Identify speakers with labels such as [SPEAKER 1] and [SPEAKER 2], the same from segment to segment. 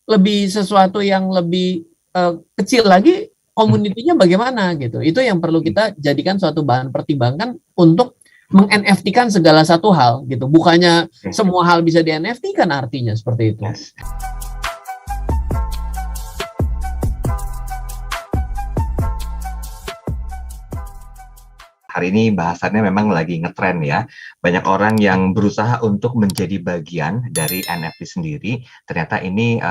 [SPEAKER 1] lebih sesuatu yang lebih kecil lagi, community-nya bagaimana gitu. Itu yang perlu kita jadikan suatu bahan pertimbangan untuk meng-NFT-kan segala satu hal gitu. Bukannya semua hal bisa di-NFT-kan artinya seperti itu.
[SPEAKER 2] Yes. Hari ini bahasannya memang lagi ngetren ya. Banyak orang yang berusaha untuk menjadi bagian dari NFT sendiri. Ternyata ini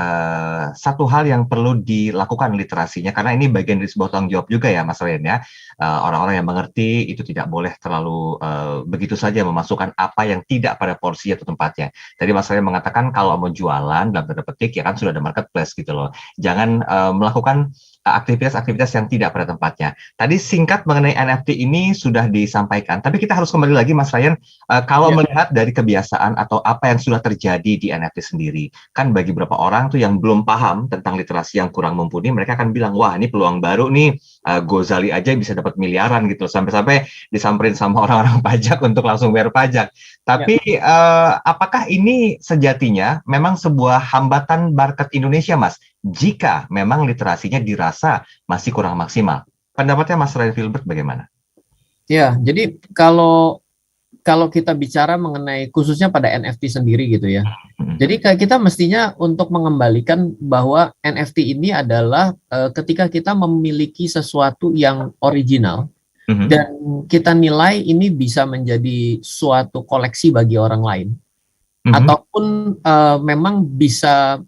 [SPEAKER 2] satu hal yang perlu dilakukan literasinya, karena ini bagian dari sebuah tanggung jawab juga ya Mas Ryan ya. Orang-orang yang mengerti itu tidak boleh terlalu begitu saja memasukkan apa yang tidak pada porsi atau tempatnya. Tadi Mas Ryan mengatakan kalau mau jualan dalam tanda petik ya kan sudah ada marketplace gitu loh. Jangan melakukan aktivitas-aktivitas yang tidak pada tempatnya. Tadi singkat mengenai NFT ini sudah disampaikan, tapi kita harus kembali lagi Mas Ryan, kalau melihat dari kebiasaan atau apa yang sudah terjadi di NFT sendiri, kan bagi beberapa orang tuh yang belum paham tentang literasi yang kurang mumpuni, mereka akan bilang, wah ini peluang baru nih, Gozali aja bisa dapat miliaran gitu, sampai-sampai disamperin sama orang-orang pajak untuk langsung bayar pajak. Tapi apakah ini sejatinya memang sebuah hambatan market Indonesia, Mas? Jika memang literasinya dirasa masih kurang maksimal. Pendapatnya Mas Ryan Filbert bagaimana?
[SPEAKER 1] Ya, jadi kalau kita bicara mengenai khususnya pada NFT sendiri gitu ya. Jadi kita mestinya untuk mengembalikan bahwa NFT ini adalah ketika kita memiliki sesuatu yang original dan kita nilai ini bisa menjadi suatu koleksi bagi orang lain. Ataupun memang bisa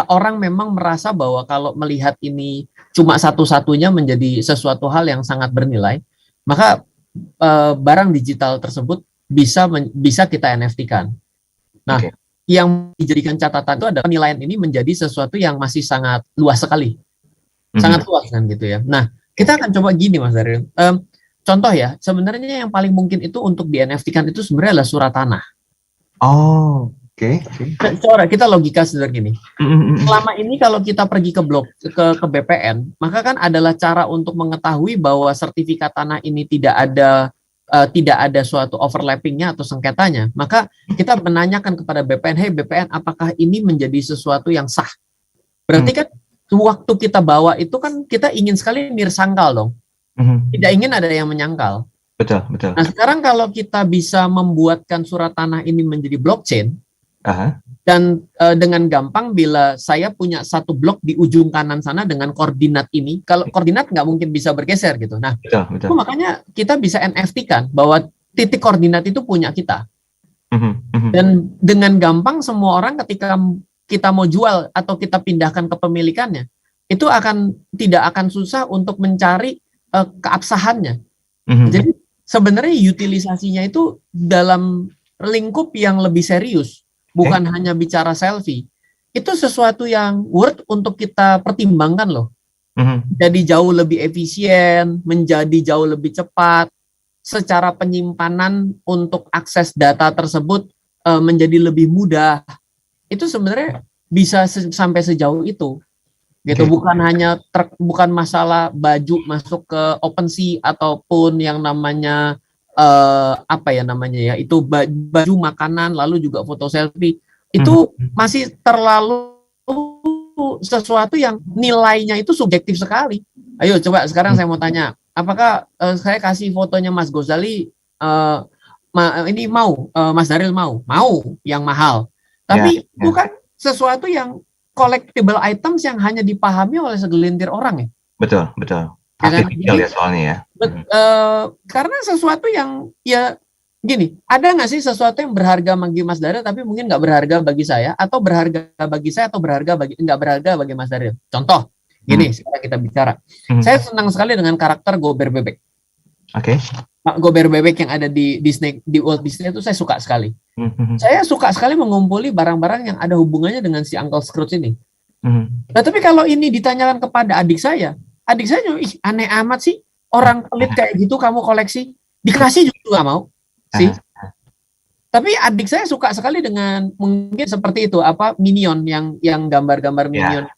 [SPEAKER 1] orang memang merasa bahwa kalau melihat ini cuma satu-satunya menjadi sesuatu hal yang sangat bernilai, maka barang digital tersebut bisa kita NFT-kan. Nah, yang dijadikan catatan itu adalah penilaian ini menjadi sesuatu yang masih sangat luas sekali, sangat luas kan gitu ya. Nah, kita akan coba gini Mas Daryl. Contoh ya, sebenarnya yang paling mungkin itu untuk di NFT-kan itu sebenarnya adalah surat tanah.
[SPEAKER 2] Oh. Oke.
[SPEAKER 1] Coba kita logika sederhana gini. Selama ini kalau kita pergi ke ke BPN, maka kan adalah cara untuk mengetahui bahwa sertifikat tanah ini tidak ada suatu overlappingnya atau sengketanya. Maka kita menanyakan kepada BPN, hey BPN, apakah ini menjadi sesuatu yang sah? Berarti kan waktu kita bawa itu kan kita ingin sekali nirsangkal dong. Tidak ingin ada yang menyangkal.
[SPEAKER 2] Betul.
[SPEAKER 1] Nah sekarang kalau kita bisa membuatkan surat tanah ini menjadi blockchain, dan dengan gampang bila saya punya satu blok di ujung kanan sana dengan koordinat ini, kalau koordinat nggak mungkin bisa bergeser gitu. Nah, itu makanya kita bisa NFT-kan bahwa titik koordinat itu punya kita. Dan dengan gampang semua orang ketika kita mau jual atau kita pindahkan kepemilikannya, itu tidak akan susah untuk mencari keabsahannya. Jadi sebenarnya utilisasinya itu dalam lingkup yang lebih serius. Bukan hanya bicara selfie. Itu sesuatu yang worth untuk kita pertimbangkan loh. Jadi jauh lebih efisien, menjadi jauh lebih cepat, secara penyimpanan untuk akses data tersebut menjadi lebih mudah. Itu sebenarnya bisa sampai sejauh itu. Gitu, bukan hanya bukan masalah baju masuk ke OpenSea ataupun yang namanya itu baju makanan lalu juga foto selfie itu masih terlalu sesuatu yang nilainya itu subjektif sekali. Ayo coba sekarang saya mau tanya, apakah saya kasih fotonya Mas Gozali ini mau Mas Daryl mau yang mahal, tapi bukan sesuatu yang collectible items yang hanya dipahami oleh segelintir orang ya.
[SPEAKER 2] Betul. Artificial ya soalnya ya.
[SPEAKER 1] Karena sesuatu yang ya gini, ada nggak sih sesuatu yang berharga bagi Mas Daryl tapi mungkin nggak berharga bagi saya, atau berharga bagi saya atau nggak berharga bagi Mas Daryl? Contoh, gini sekarang kita bicara. Saya senang sekali dengan karakter Gober Bebek. Gober Bebek yang ada di Disney, di Walt Disney itu saya suka sekali. Saya suka sekali mengumpuli barang-barang yang ada hubungannya dengan si Uncle Scrooge ini. Nah, tapi kalau ini ditanyakan kepada adik saya juga, ih aneh amat sih, orang pelit kayak gitu kamu koleksi, dikasih juga mau sih. Tapi adik saya suka sekali dengan mungkin seperti itu, Minion yang gambar-gambar Minion.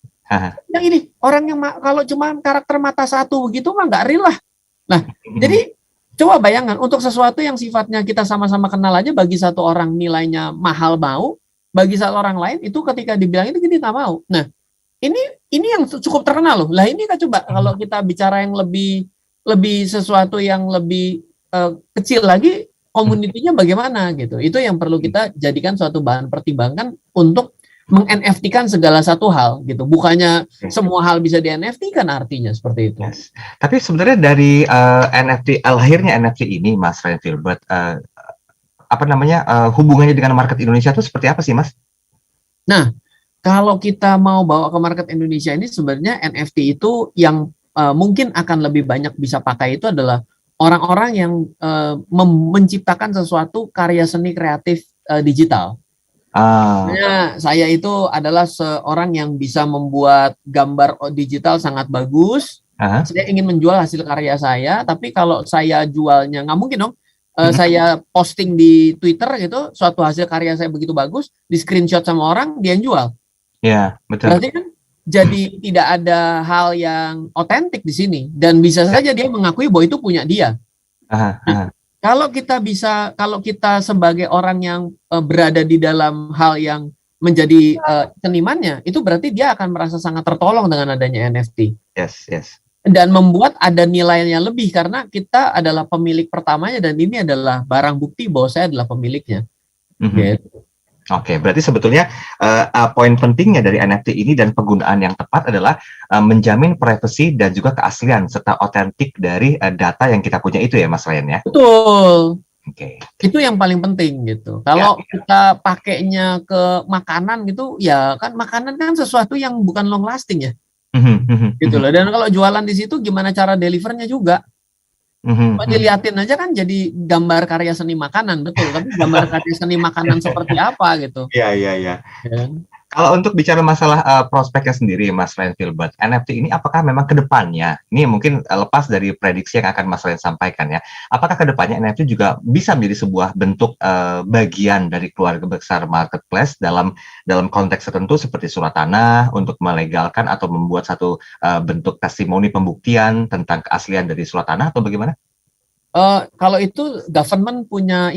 [SPEAKER 1] Yang ini orang yang kalau cuma karakter mata satu begitu mah nggak real lah. Nah, jadi coba bayangkan untuk sesuatu yang sifatnya kita sama-sama kenal aja, bagi satu orang nilainya mahal mau, bagi satu orang lain itu ketika dibilang itu gini nggak mau. Nah, ini yang cukup terkenal loh. Lah ini kan coba kalau kita bicara yang lebih sesuatu yang lebih kecil lagi, komunitinya bagaimana gitu. Itu yang perlu kita jadikan suatu bahan pertimbangan untuk meng-NFT-kan segala satu hal gitu. Bukannya semua hal bisa di-NFT-kan artinya seperti itu.
[SPEAKER 2] Yes. Tapi sebenarnya dari NFT lahirnya NFT ini, Mas Ryan Filbert, apa namanya hubungannya dengan market Indonesia itu seperti apa sih, Mas?
[SPEAKER 1] Nah, kalau kita mau bawa ke market Indonesia ini sebenarnya NFT itu yang mungkin akan lebih banyak bisa pakai itu adalah orang-orang yang menciptakan sesuatu karya seni kreatif digital. Saya itu adalah seorang yang bisa membuat gambar digital sangat bagus. Saya ingin menjual hasil karya saya, tapi kalau saya jualnya nggak mungkin dong. Saya posting di Twitter gitu, suatu hasil karya saya begitu bagus, di screenshot sama orang, dia yang jual.
[SPEAKER 2] Ya, betul.
[SPEAKER 1] Berarti kan jadi tidak ada hal yang otentik di sini, dan bisa saja dia mengakui bahwa itu punya dia. Kalau kita sebagai orang yang berada di dalam hal yang menjadi senimannya, itu berarti dia akan merasa sangat tertolong dengan adanya NFT.
[SPEAKER 2] Yes.
[SPEAKER 1] Dan membuat ada nilainya lebih karena kita adalah pemilik pertamanya dan ini adalah barang bukti bahwa saya adalah pemiliknya. Gitu.
[SPEAKER 2] Oke, berarti sebetulnya poin pentingnya dari NFT ini dan penggunaan yang tepat adalah menjamin privasi dan juga keaslian serta otentik dari data yang kita punya itu ya, Mas Ryan ya.
[SPEAKER 1] Betul. Oke. Itu yang paling penting gitu. Kalau kita pakainya ke makanan gitu, ya kan makanan kan sesuatu yang bukan long lasting ya. Gitu loh. Dan kalau jualan di situ gimana cara delivernya juga. Dilihatin aja kan jadi gambar karya seni makanan, betul. Tapi gambar karya seni makanan seperti apa gitu.
[SPEAKER 2] Iya. Kalau untuk bicara masalah prospeknya sendiri, Mas Ryan Filbert, NFT ini apakah memang ke depannya, ini mungkin lepas dari prediksi yang akan Mas Ryan sampaikan ya, apakah ke depannya NFT juga bisa menjadi sebuah bentuk bagian dari keluarga besar marketplace dalam konteks tertentu seperti surat tanah untuk melegalkan atau membuat satu bentuk testimoni pembuktian tentang keaslian dari surat tanah atau bagaimana?
[SPEAKER 1] Kalau itu government punya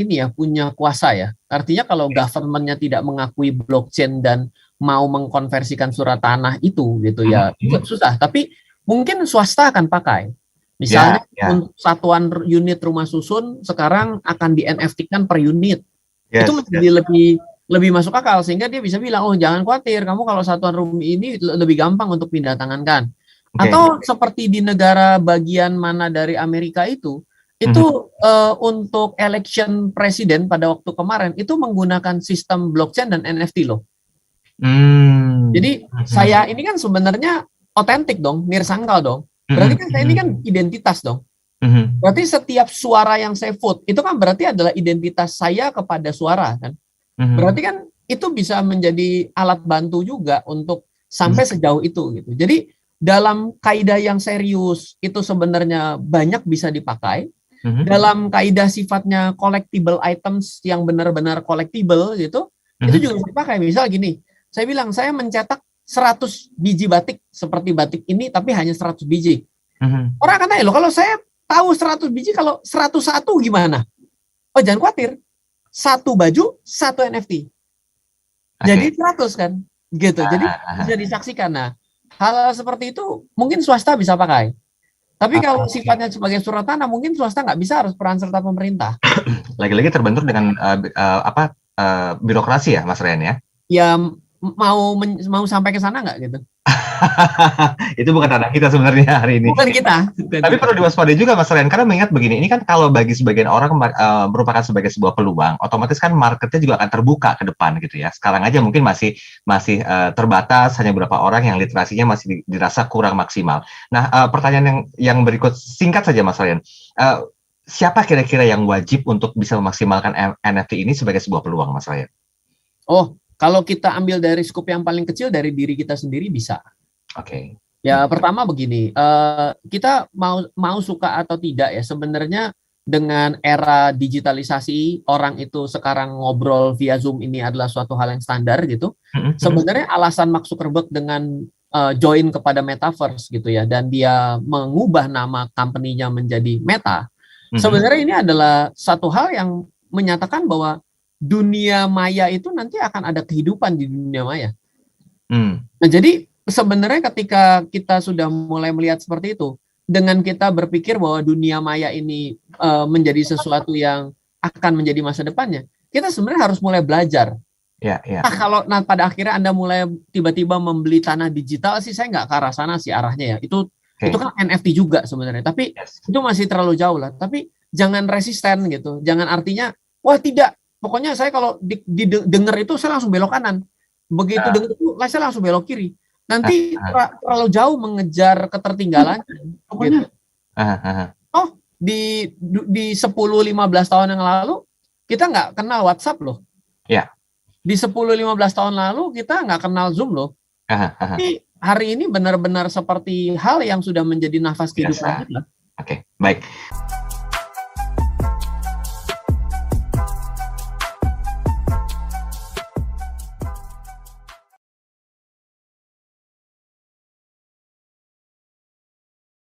[SPEAKER 1] kuasa ya. Artinya kalau governmentnya tidak mengakui blockchain dan mau mengkonversikan surat tanah itu gitu ya, susah. Tapi mungkin swasta akan pakai. Misalnya untuk satuan unit rumah susun sekarang akan di NFT-kan per unit. Itu menjadi lebih masuk akal sehingga dia bisa bilang, oh jangan khawatir, kamu kalau satuan rumah ini lebih gampang untuk pindah tangankan. Atau seperti di negara bagian mana dari Amerika itu untuk election presiden pada waktu kemarin itu menggunakan sistem blockchain dan NFT loh. Jadi saya ini kan sebenarnya otentik dong, nirsangkal dong. Berarti kan saya ini kan identitas dong. Berarti setiap suara yang saya vote itu kan berarti adalah identitas saya kepada suara kan. Berarti kan itu bisa menjadi alat bantu juga untuk sampai sejauh itu gitu. Jadi dalam kaidah yang serius itu sebenarnya banyak bisa dipakai. Dalam kaidah sifatnya collectible items yang benar-benar collectible gitu, itu juga bisa dipakai. Misal gini, saya bilang saya mencetak 100 biji batik seperti batik ini tapi hanya 100 biji. Orang akan tanya, loh kalau saya tahu 100 biji, kalau 101 gimana? Oh jangan khawatir, satu baju, satu NFT. Jadi 100 kan? Gitu. Jadi bisa disaksikan. Nah, hal seperti itu mungkin swasta bisa pakai. Tapi kalau sifatnya sebagai surat tanah, mungkin swasta nggak bisa, harus peran serta pemerintah.
[SPEAKER 2] Lagi-lagi terbentur dengan birokrasi ya, Mas Ryan ya?
[SPEAKER 1] Ya mau sampai ke sana nggak gitu?
[SPEAKER 2] Itu bukan tanah kita sebenarnya hari ini.
[SPEAKER 1] Bukan kita.
[SPEAKER 2] Tapi perlu diwaspadai juga Mas Ryan, karena mengingat begini, ini kan kalau bagi sebagian orang merupakan sebagai sebuah peluang, otomatis kan marketnya juga akan terbuka ke depan gitu ya. Sekarang aja mungkin masih terbatas, hanya beberapa orang yang literasinya masih dirasa kurang maksimal. Nah, pertanyaan yang berikut singkat saja Mas Ryan. Siapa kira-kira yang wajib untuk bisa memaksimalkan NFT ini sebagai sebuah peluang, Mas Ryan?
[SPEAKER 1] Oh, kalau kita ambil dari skup yang paling kecil dari diri kita sendiri bisa.
[SPEAKER 2] Oke.
[SPEAKER 1] Ya pertama begini, kita mau suka atau tidak ya sebenarnya dengan era digitalisasi orang itu sekarang ngobrol via Zoom ini adalah suatu hal yang standar gitu. Sebenarnya alasan Mark Zuckerberg dengan join kepada Metaverse gitu ya dan dia mengubah nama company-nya menjadi Meta. Sebenarnya ini adalah satu hal yang menyatakan bahwa dunia maya itu nanti akan ada kehidupan di dunia maya. Nah, jadi sebenarnya ketika kita sudah mulai melihat seperti itu, dengan kita berpikir bahwa dunia maya ini menjadi sesuatu yang akan menjadi masa depannya, kita sebenarnya harus mulai belajar. Nah, pada akhirnya Anda mulai tiba-tiba membeli tanah digital sih, saya nggak ke arah sana sih arahnya ya. Itu kan NFT juga sebenarnya, tapi itu masih terlalu jauh lah. Tapi jangan resisten gitu, jangan artinya wah tidak, pokoknya saya kalau didengar itu saya langsung belok kanan, begitu dengar itu saya langsung belok kiri. Nanti terlalu jauh mengejar ketertinggalan. Pokoknya, oh di 10-15 tahun yang lalu kita nggak kenal WhatsApp loh. Di 10-15 tahun lalu kita nggak kenal Zoom loh. Tapi hari ini benar-benar seperti hal yang sudah menjadi nafas kehidupan kita.
[SPEAKER 2] Oke, baik.